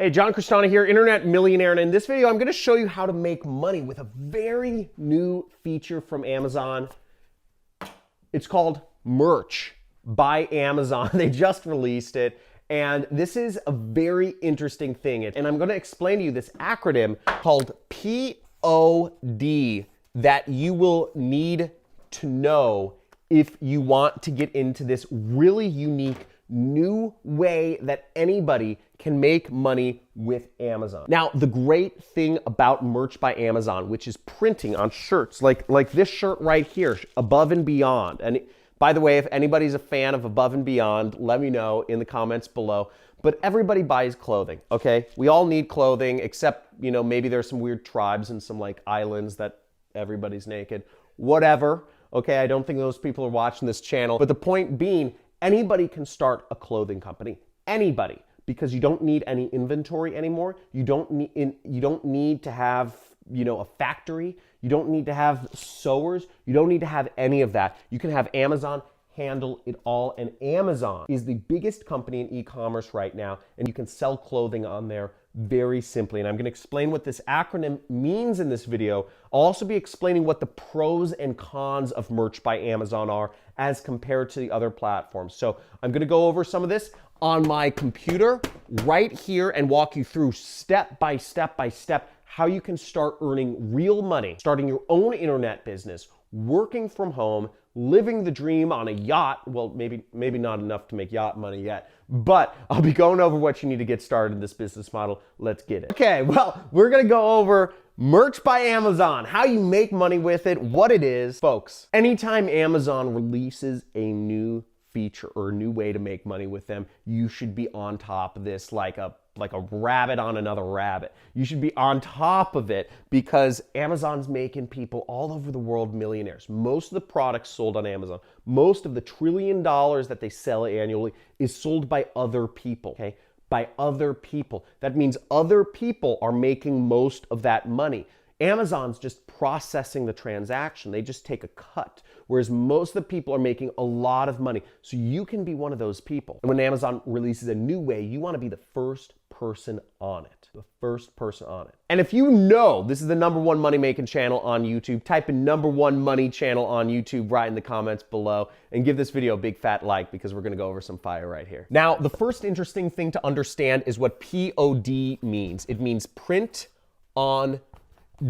Hey, John Crestani here, Internet Millionaire, and in this video I'm going to show you how to make money with a very new feature from Amazon. It's called Merch by Amazon. They just released it, and this is a very interesting thing. And I'm going to explain to you this acronym called POD that you will need to know if you want to get into this really unique new way that anybody can make money with Amazon. Now, the great thing about Merch by Amazon, which is printing on shirts, like this shirt right here, Above and Beyond. And by the way, if anybody's a fan of Above and Beyond, let me know in the comments below. But everybody buys clothing, okay? We all need clothing, except, you know, maybe there's some weird tribes and some like islands that everybody's naked. Whatever, okay? I don't think those people are watching this channel. But the point being, anybody can start a clothing company. Anybody. Because you don't need any inventory anymore. You don't need to have, you know, a factory. You don't need to have sewers. You don't need to have any of that. You can have Amazon handle it all. And Amazon is the biggest company in e-commerce right now, and you can sell clothing on there very simply. And I'm going to explain what this acronym means in this video. I'll also be explaining what the pros and cons of Merch by Amazon are as compared to the other platforms. So I'm going to go over some of this on my computer right here and walk you through step by step how you can start earning real money, starting your own internet business, working from home, living the dream on a yacht. Well, maybe not enough to make yacht money yet, but I'll be going over what you need to get started in this business model. Let's get it. Okay, well, we're gonna go over Merch by Amazon, how you make money with it, what it is. Folks, anytime Amazon releases a new feature or a new way to make money with them, you should be on top of this like a rabbit on another rabbit. You should be on top of it because Amazon's making people all over the world millionaires. Most of the products sold on Amazon, most of the $1 trillion that they sell annually is sold by other people, okay? By other people. That means other people are making most of that money. Amazon's just processing the transaction. They just take a cut, whereas most of the people are making a lot of money. So you can be one of those people. And when Amazon releases a new way, you want to be the first person on it. The first person on it. And if you know this is the #1 money-making channel on YouTube, type in #1 money channel on YouTube right in the comments below and give this video a big fat like because we're going to go over some fire right here. Now, the first interesting thing to understand is what POD means. It means print on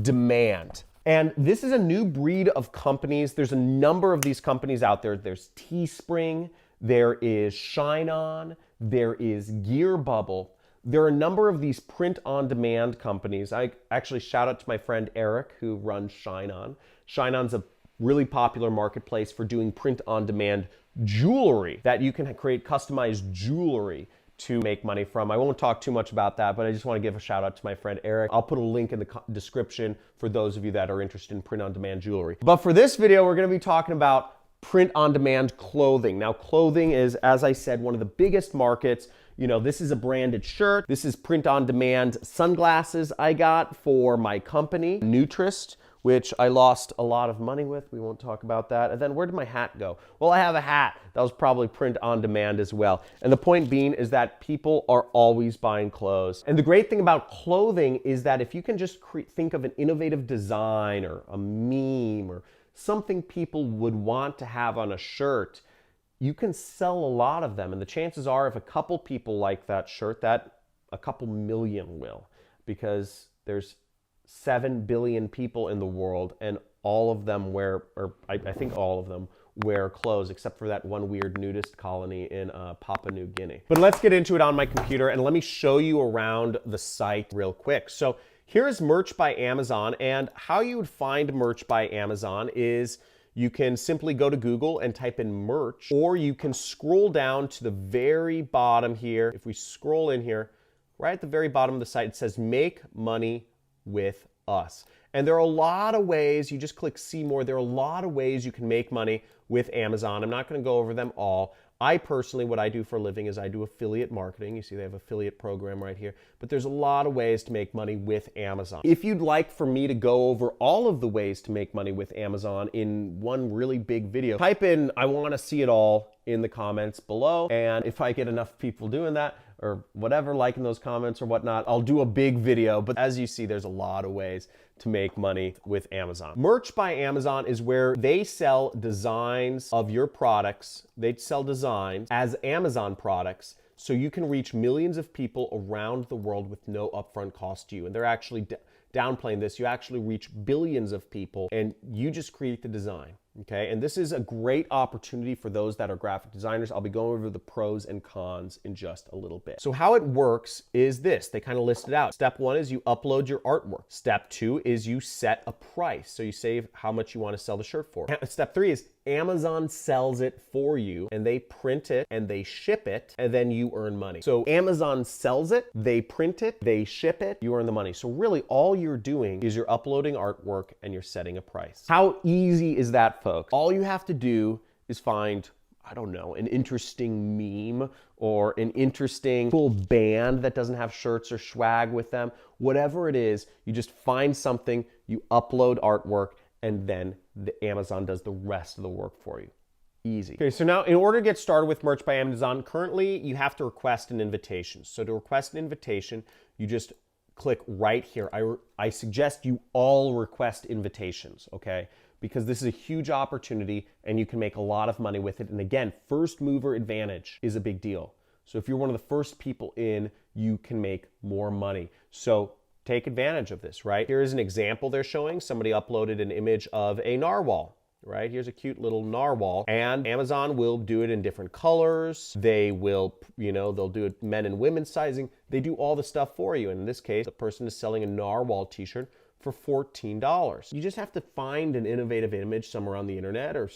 demand. And this is a new breed of companies. There's a number of these companies out there. There's Teespring, there is Shine On, there is Gear Bubble. There are a number of these print-on-demand companies. I actually shout out to my friend Eric who runs Shine On. Shine On's a really popular marketplace for doing print-on-demand jewelry that you can create customized jewelry to make money from. I won't talk too much about that, but I just want to give a shout out to my friend Eric. I'll put a link in the description for those of you that are interested in print-on-demand jewelry. But for this video, we're going to be talking about print-on-demand clothing. Now, clothing is, as I said, one of the biggest markets. You know, this is a branded shirt. This is print-on-demand sunglasses I got for my company, Nutrist, which I lost a lot of money with. We won't talk about that. And then where did my hat go? Well, I have a hat. That was probably print on demand as well. And the point being is that people are always buying clothes. And the great thing about clothing is that if you can just think of an innovative design or a meme or something people would want to have on a shirt, you can sell a lot of them. And the chances are if a couple people like that shirt, that a couple million will, because there's 7 billion people in the world and all of them wear, or I think all of them wear clothes except for that one weird nudist colony in Papua New Guinea. But let's get into it on my computer and let me show you around the site real quick. So here's Merch by Amazon, and how you would find Merch by Amazon is you can simply go to Google and type in merch, or you can scroll down to the very bottom here. If we scroll in here, right at the very bottom of the site, it says make money with us. And there are a lot of ways. You just click see more. There are a lot of ways you can make money with Amazon. I'm not going to go over them all. I personally, what I do for a living is I do affiliate marketing. You see they have affiliate program right here. But there's a lot of ways to make money with Amazon. If you'd like for me to go over all of the ways to make money with Amazon in one really big video, type in I want to see it all in the comments below. And if I get enough people doing that, or whatever, liking those comments or whatnot. I'll do a big video, but as you see, there's a lot of ways to make money with Amazon. Merch by Amazon is where they sell designs of your products. They sell designs as Amazon products, so you can reach millions of people around the world with no upfront cost to you. And they're actually downplaying this. You actually reach billions of people and you just create the design. Okay, and this is a great opportunity for those that are graphic designers. I'll be going over the pros and cons in just a little bit. So how it works is this. They kind of list it out. Step 1 is you upload your artwork. Step 2 is you set a price. So you say how much you want to sell the shirt for. Step 3 is Amazon sells it for you and they print it and they ship it and then you earn money. So Amazon sells it, they print it, they ship it, you earn the money. So really all you're doing is you're uploading artwork and you're setting a price. How easy is that, folks? All you have to do is find, I don't know, an interesting meme or an interesting full band that doesn't have shirts or swag with them. Whatever it is, you just find something, you upload artwork, and then Amazon does the rest of the work for you. Easy. Okay, so now in order to get started with Merch by Amazon, currently you have to request an invitation. So to request an invitation, you just click right here. I suggest you all request invitations, okay? Because this is a huge opportunity and you can make a lot of money with it. And again, first mover advantage is a big deal. So if you're one of the first people in, you can make more money. So take advantage of this, right? Here is an example they're showing. Somebody uploaded an image of a narwhal, right? Here's a cute little narwhal, and Amazon will do it in different colors. They will, they'll do it men and women sizing. They do all the stuff for you. And in this case, the person is selling a narwhal t-shirt for $14. You just have to find an innovative image somewhere on the internet or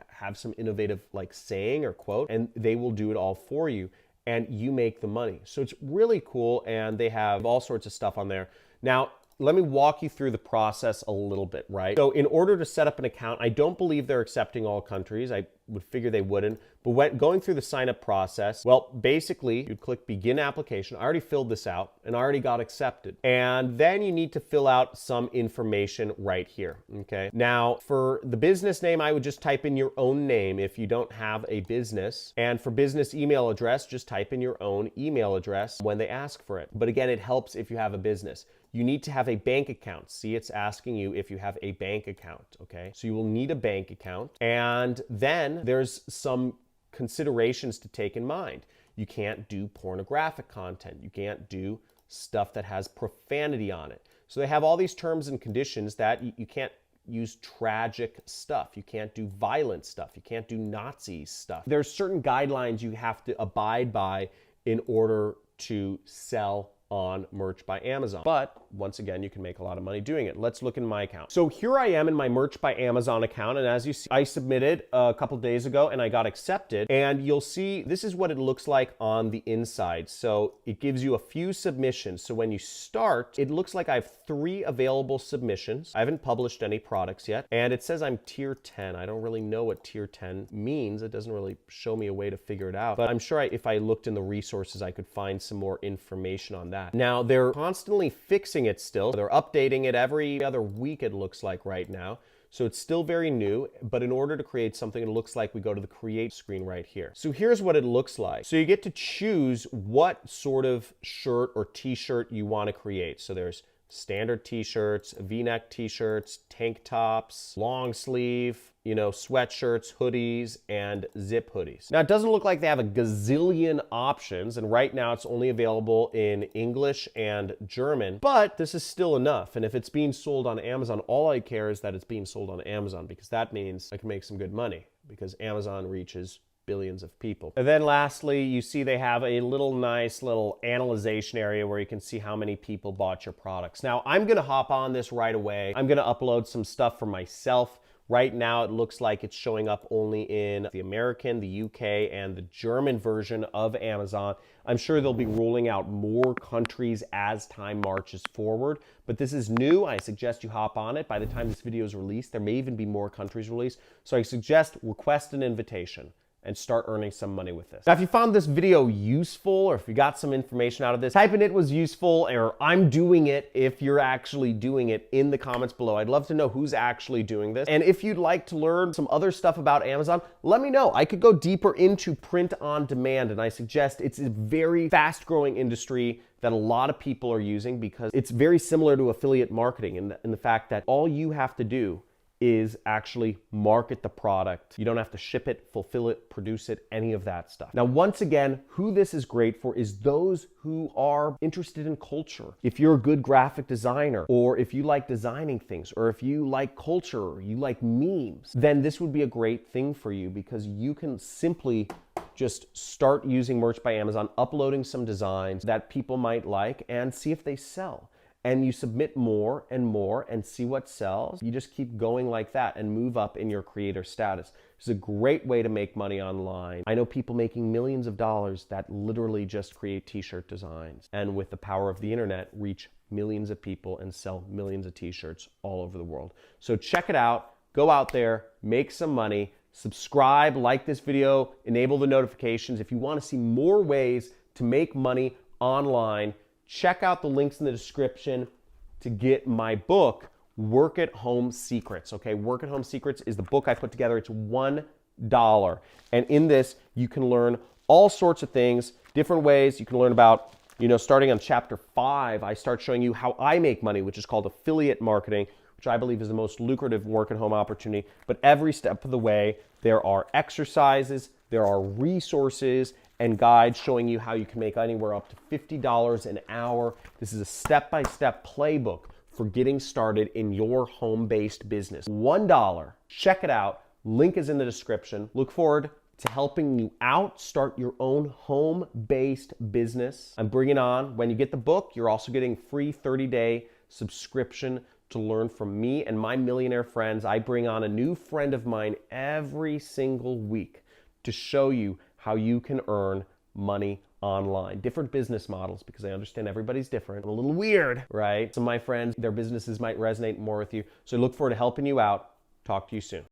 have some innovative saying or quote, and they will do it all for you and you make the money. So it's really cool, and they have all sorts of stuff on there. Now, let me walk you through the process a little bit, right? So in order to set up an account, I don't believe they're accepting all countries. I would figure they wouldn't. But going through the sign up process, well, basically you'd click begin application. I already filled this out and I already got accepted. And then you need to fill out some information right here, okay? Now for the business name, I would just type in your own name if you don't have a business. And for business email address, just type in your own email address when they ask for it. But again, it helps if you have a business. You need to have a bank account. See, it's asking you if you have a bank account, okay? So you will need a bank account. And then there's some considerations to take in mind. You can't do pornographic content. You can't do stuff that has profanity on it. So they have all these terms and conditions that you can't use tragic stuff. You can't do violent stuff. You can't do Nazi stuff. There's certain guidelines you have to abide by in order to sell on Merch by Amazon. But once again, you can make a lot of money doing it. Let's look in my account. So here I am in my Merch by Amazon account. And as you see, I submitted a couple days ago and I got accepted. And you'll see this is what it looks like on the inside. So it gives you a few submissions. So when you start, it looks like I have 3 available submissions. I haven't published any products yet. And it says I'm tier 10. I don't really know what tier 10 means. It doesn't really show me a way to figure it out. But I'm sure if I looked in the resources, I could find some more information on that. Now, they're constantly fixing it still. They're updating it every other week, it looks like right now. So it's still very new, but in order to create something, it looks like we go to the create screen right here. So here's what it looks like. So you get to choose what sort of shirt or t-shirt you want to create. So there's standard t-shirts, v-neck t-shirts, tank tops, long sleeve, sweatshirts, hoodies, and zip hoodies. Now, it doesn't look like they have a gazillion options, and right now it's only available in English and German, but this is still enough. And if it's being sold on Amazon, all I care is that it's being sold on Amazon, because that means I can make some good money, because Amazon reaches billions of people. And then lastly, you see they have a nice little analyzation area where you can see how many people bought your products. Now, I'm gonna hop on this right away. I'm gonna upload some stuff for myself. Right now, it looks like it's showing up only in the American, the UK, and the German version of Amazon. I'm sure they'll be rolling out more countries as time marches forward, but this is new. I suggest you hop on it. By the time this video is released, there may even be more countries released. So I suggest request an invitation. and start earning some money with this. Now, if you found this video useful, or if you got some information out of this, type in "it was useful" or "I'm doing it" if you're actually doing it in the comments below. I'd love to know who's actually doing this. And if you'd like to learn some other stuff about Amazon, let me know. I could go deeper into print on demand, and I suggest it's a very fast growing industry that a lot of people are using because it's very similar to affiliate marketing in the fact that all you have to do is actually market the product. You don't have to ship it, fulfill it, produce it, any of that stuff. Now, once again, who this is great for is those who are interested in culture. If you're a good graphic designer, or if you like designing things, or if you like culture, or you like memes, then this would be a great thing for you because you can simply just start using Merch by Amazon, uploading some designs that people might like and see if they sell. And you submit more and see what sells. You just keep going like that and move up in your creator status. It's a great way to make money online. I know people making millions of dollars that literally just create t-shirt designs, and with the power of the internet, reach millions of people and sell millions of t-shirts all over the world. So check it out, go out there, make some money, subscribe, like this video, enable the notifications. If you want to see more ways to make money online, check out the links in the description to get my book, Work at Home Secrets. Okay, Work at Home Secrets is the book I put together. It's $1. And in this, you can learn all sorts of things, different ways. You can learn about, starting on chapter 5, I start showing you how I make money, which is called affiliate marketing, which I believe is the most lucrative work at home opportunity. But every step of the way, there are exercises, there are resources, and guides showing you how you can make anywhere up to $50 an hour. This is a step-by-step playbook for getting started in your home-based business. $1. Check it out. Link is in the description. Look forward to helping you out, start your own home-based business. I'm bringing on, when you get the book, you're also getting free 30-day subscription to learn from me and my millionaire friends. I bring on a new friend of mine every single week to show you how you can earn money online. Different business models, because I understand everybody's different. I'm a little weird, right? Some of my friends, their businesses might resonate more with you. So I look forward to helping you out. Talk to you soon.